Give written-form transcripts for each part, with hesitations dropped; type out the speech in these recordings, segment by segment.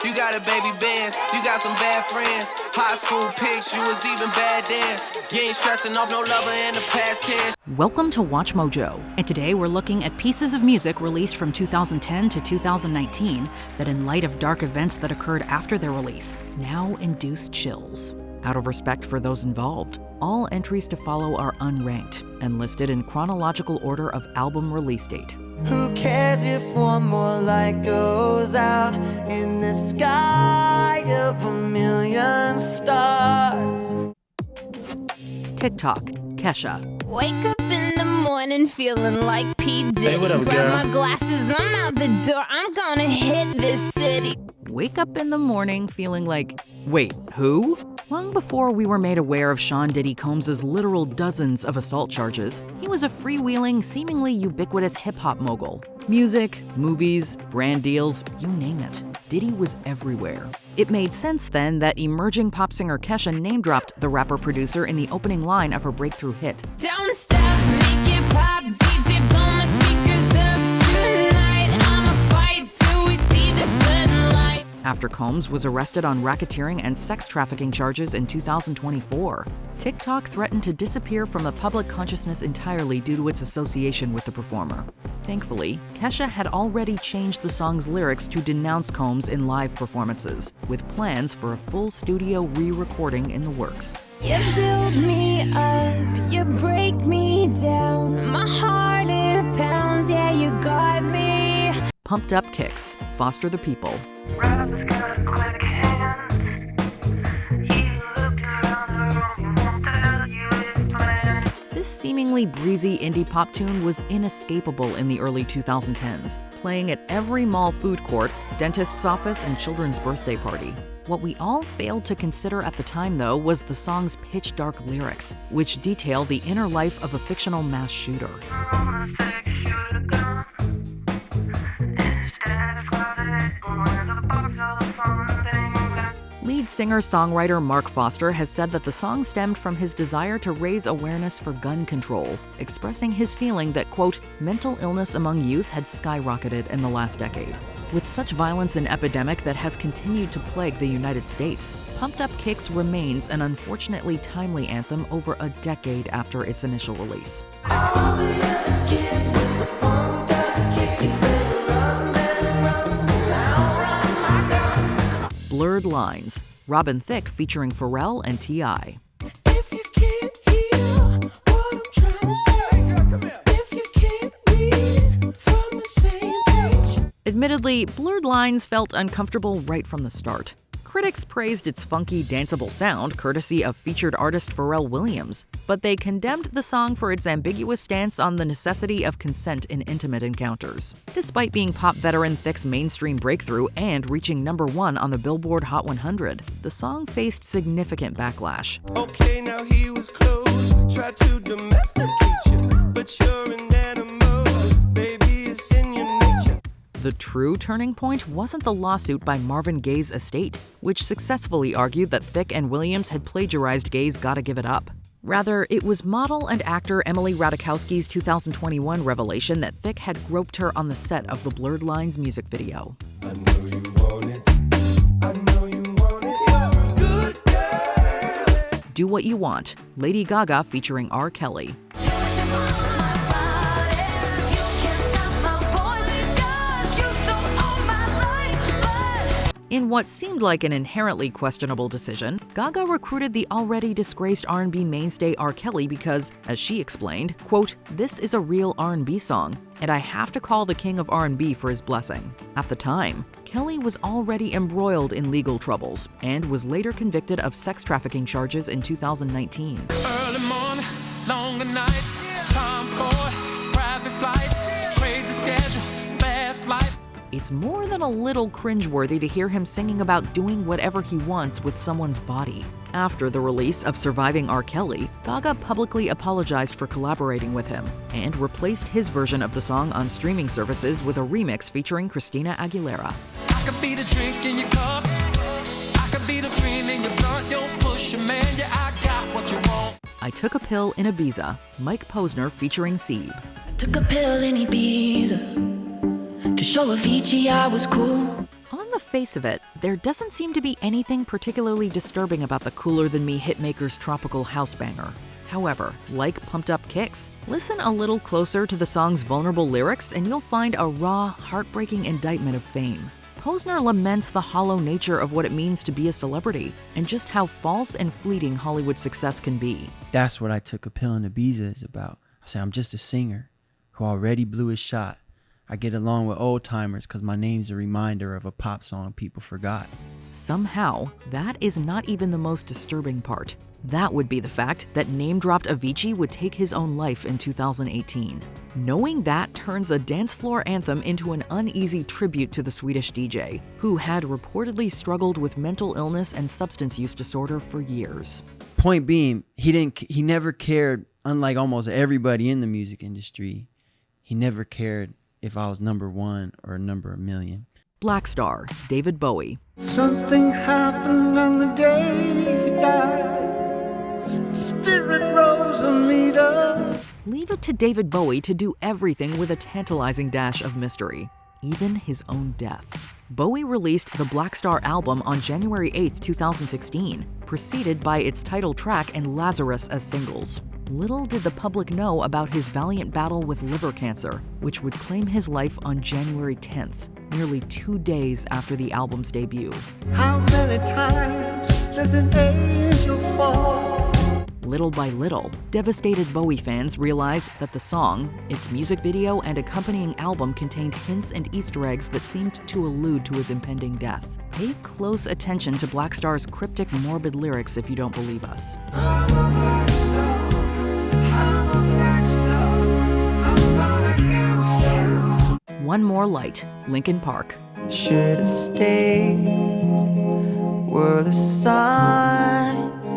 You got a baby Benz, you got some bad friends. High school pics, you was even bad then. You ain't stressing off no lover in the past tense. Welcome to Watch Mojo, and today we're looking at pieces of music released from 2010 to 2019 that, in light of dark events that occurred after their release, now induce chills. Out of respect for those involved, all entries to follow are unranked and listed in chronological order of album release date. Who cares if one more light goes out in the sky of a million stars? TiK ToK, Kesha. Wake up in the morning feeling like P. Diddy. Hey, what up, Grab girl? my glasses, I'm out the door, I'm gonna hit this city. Wake up in the morning feeling like, wait, who? Long before we were made aware of Sean Diddy Combs' literal dozens of assault charges, he was a freewheeling, seemingly ubiquitous hip-hop mogul. Music, movies, brand deals, you name it. Diddy was everywhere. It made sense then that emerging pop singer Kesha name-dropped the rapper-producer in the opening line of her breakthrough hit. Don't stop, make it pop, DJ, blow my speakers up tonight. I'ma fight till we see the sunlight. After Combs was arrested on racketeering and sex trafficking charges in 2024, TiK ToK threatened to disappear from the public consciousness entirely due to its association with the performer. Thankfully, Kesha had already changed the song's lyrics to denounce Combs in live performances, with plans for a full studio re-recording in the works. You build me up, you break me down. My heart, it pounds, yeah, you got me. Pumped up kicks, foster the people. Rappers got a quick hand. He looked around the room, he won't tell you his plan. This seemingly breezy indie pop tune was inescapable in the early 2010s, playing at every mall food court, dentist's office, and children's birthday party. What we all failed to consider at the time, though, was the song's pitch-dark lyrics, which detail the inner life of a fictional mass shooter. I'm gonna say you should've gone. Instead, it's crowded. Where's the box of the fun thing? Lead singer-songwriter Mark Foster has said that the song stemmed from his desire to raise awareness for gun control, expressing his feeling that, quote, mental illness among youth had skyrocketed in the last decade. With such violence and epidemic that has continued to plague the United States, Pumped Up Kicks remains an unfortunately timely anthem over a decade after its initial release. All the other kids with the pumped up kicks, he's better run, now run my gun. Blurred Lines, Robin Thicke featuring Pharrell and T.I. If you can't hear what I'm trying to say, if you can't read from the same page. Admittedly, Blurred Lines felt uncomfortable right from the start. Critics praised its funky, danceable sound, courtesy of featured artist Pharrell Williams, but they condemned the song for its ambiguous stance on the necessity of consent in intimate encounters. Despite being pop veteran Thicke's mainstream breakthrough and reaching #1 on the Billboard Hot 100, the song faced significant backlash. Okay, now he was close. Tried to domesticate you, but you're an animal. Baby, it's in your nature. The true turning point wasn't the lawsuit by Marvin Gaye's estate, which successfully argued that Thicke and Williams had plagiarized Gaye's Gotta Give It Up. Rather, it was model and actor Emily Ratajkowski's 2021 revelation that Thicke had groped her on the set of the Blurred Lines music video. I know you want it. I know you want it. Good girl. Do What You Want, Lady Gaga featuring R. Kelly. In what seemed like an inherently questionable decision, Gaga recruited the already disgraced R&B mainstay R. Kelly because, as she explained, quote, this is a real R&B song, and I have to call the king of R&B for his blessing. At the time, Kelly was already embroiled in legal troubles and was later convicted of sex trafficking charges in 2019. Early morning, longer nights, time for private flights, crazy schedule, fast life. It's more than a little cringeworthy to hear him singing about doing whatever he wants with someone's body. After the release of Surviving R. Kelly, Gaga publicly apologized for collaborating with him and replaced his version of the song on streaming services with a remix featuring Christina Aguilera. I could be the drink in your cup. I could be the green in your blunt. You'll push your man. Yeah, I got what you want. I Took a Pill in Ibiza, Mike Posner featuring Sieb. Took a pill in Ibiza to show Avicii I was cool. On the face of it, there doesn't seem to be anything particularly disturbing about the Cooler Than Me hitmaker's tropical house banger. However, like Pumped Up Kicks, listen a little closer to the song's vulnerable lyrics and you'll find a raw, heartbreaking indictment of fame. Posner laments the hollow nature of what it means to be a celebrity and just how false and fleeting Hollywood success can be. That's what I Took a Pill in Ibiza is about. I say I'm just a singer who already blew his shot. I get along with old timers because my name's a reminder of a pop song people forgot. Somehow, that is not even the most disturbing part. That would be the fact that name-dropped Avicii would take his own life in 2018. Knowing that turns a dance floor anthem into an uneasy tribute to the Swedish DJ, who had reportedly struggled with mental illness and substance use disorder for years. Point being, he never cared, unlike almost everybody in the music industry, he never cared if I was number one or number a million. Blackstar, David Bowie. Something happened on the day he died. Spirit rose a meter. Leave it to David Bowie to do everything with a tantalizing dash of mystery, even his own death. Bowie released the Blackstar album on January 8, 2016, preceded by its title track and Lazarus as singles. Little did the public know about his valiant battle with liver cancer, which would claim his life on January 10th, nearly 2 days after the album's debut. How many times does an angel fall? Little by little, devastated Bowie fans realized that the song, its music video, and accompanying album contained hints and Easter eggs that seemed to allude to his impending death. Pay close attention to Blackstar's cryptic, morbid lyrics if you don't believe us. I'm a black star. I'm a black star. I'm not a gangster. One More Light, Linkin Park. Should have stayed. Were the signs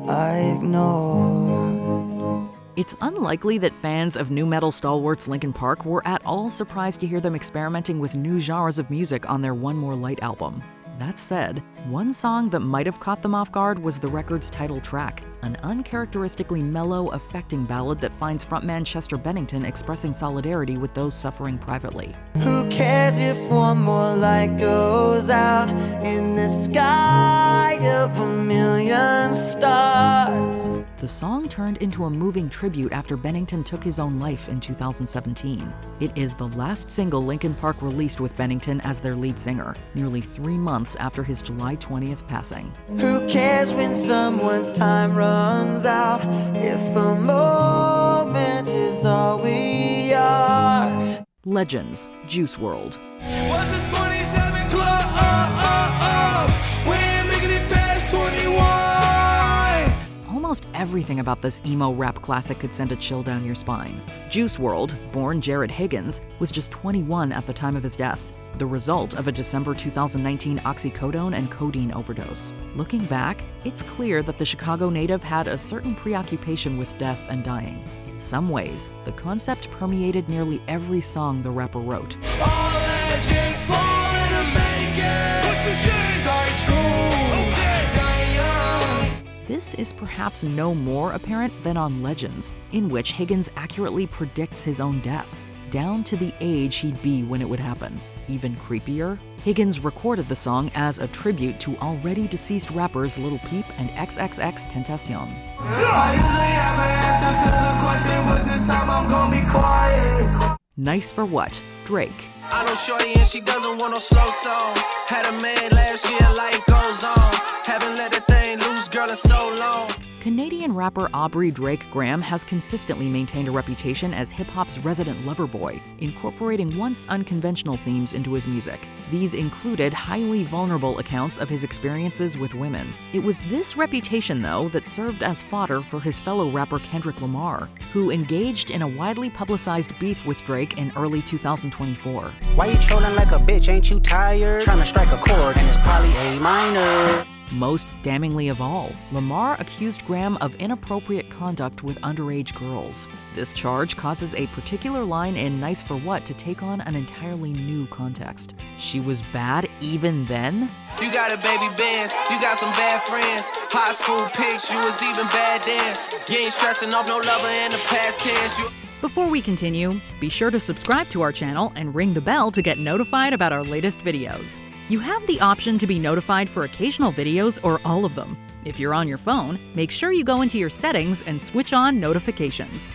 I ignored. It's unlikely that fans of nu metal stalwarts Linkin Park were at all surprised to hear them experimenting with new genres of music on their One More Light album. That said, one song that might have caught them off guard was the record's title track, an uncharacteristically mellow, affecting ballad that finds frontman Chester Bennington expressing solidarity with those suffering privately. Who cares if one more light goes out in the sky of a million stars? The song turned into a moving tribute after Bennington took his own life in 2017. It is the last single Linkin Park released with Bennington as their lead singer, nearly 3 months after his July 20th passing. Who cares when someone's time runs out if a moment is all we are? Legends, Juice WRLD. Was it 27 club? We ain't making it past 21. Almost everything about this emo rap classic could send a chill down your spine. Juice WRLD, born Jared Higgins, was just 21 at the time of his death, the result of a December 2019 oxycodone and codeine overdose. Looking back, it's clear that the Chicago native had a certain preoccupation with death and dying. In some ways, the concept permeated nearly every song the rapper wrote. All legends falling to make it. Sorry, true. Dying young. This is perhaps no more apparent than on Legends, in which Higgins accurately predicts his own death, down to the age he'd be when it would happen. Even creepier, Higgins recorded the song as a tribute to already deceased rappers Lil Peep and XXXTentacion. I usually have an answer to the question, but this time I'm gonna be quiet. Nice for What? Drake. I know shorty and she doesn't want no slow song. Had a man last year, life goes on. Haven't let the thing loose, girl, in so long. Canadian rapper Aubrey Drake Graham has consistently maintained a reputation as hip-hop's resident lover boy, incorporating once unconventional themes into his music. These included highly vulnerable accounts of his experiences with women. It was this reputation, though, that served as fodder for his fellow rapper Kendrick Lamar, who engaged in a widely publicized beef with Drake in early 2024. Why you trolling like a bitch? Ain't you tired? Trying to strike a chord and it's probably A minor. Most damningly of all, Lamar accused Graham of inappropriate conduct with underage girls. This charge causes a particular line in Nice for What to take on an entirely new context. She was bad even then? You got a baby Benz, you got some bad friends. High school pics, you was even bad then. You ain't stressing off no lover in the past tense. Before we continue, be sure to subscribe to our channel and ring the bell to get notified about our latest videos. You have the option to be notified for occasional videos or all of them. If you're on your phone, make sure you go into your settings and switch on notifications.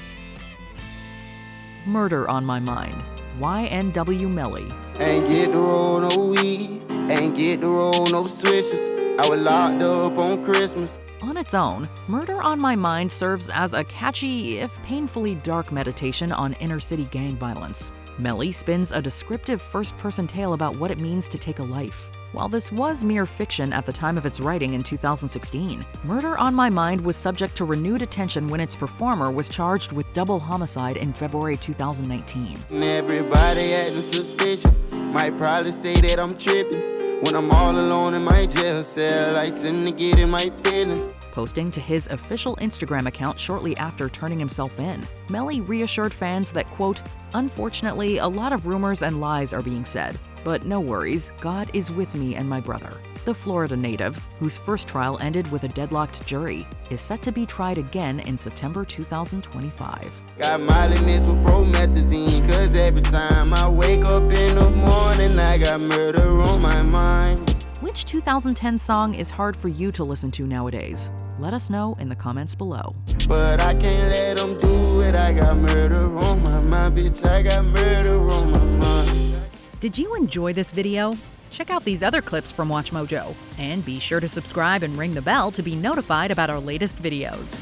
Murder on My Mind. YNW Melly. Ain't get to roll no weed, ain't get to roll no switches. I was locked up on Christmas. On its own, Murder on My Mind serves as a catchy, if painfully dark meditation on inner-city gang violence. Melly spins a descriptive first-person tale about what it means to take a life. While this was mere fiction at the time of its writing in 2016, Murder on My Mind was subject to renewed attention when its performer was charged with double homicide in February 2019. Everybody acting suspicious, might probably say that I'm tripping. When I'm all alone in my jail cell, I tend to get in my business. Posting to his official Instagram account shortly after turning himself in, Melly reassured fans that, quote, "Unfortunately, a lot of rumors and lies are being said, but no worries, God is with me and my brother." The Florida native, whose first trial ended with a deadlocked jury, is set to be tried again in September 2025. Got Molly mixed with promethazine, cause every time I wake up in the morning, I got murder on my mind. Which 2010 song is hard for you to listen to nowadays? Let us know in the comments below. But I can't let them do it, I got murder on my mind, bitch, I got murder on my mind. Did you enjoy this video? Check out these other clips from WatchMojo, and be sure to subscribe and ring the bell to be notified about our latest videos.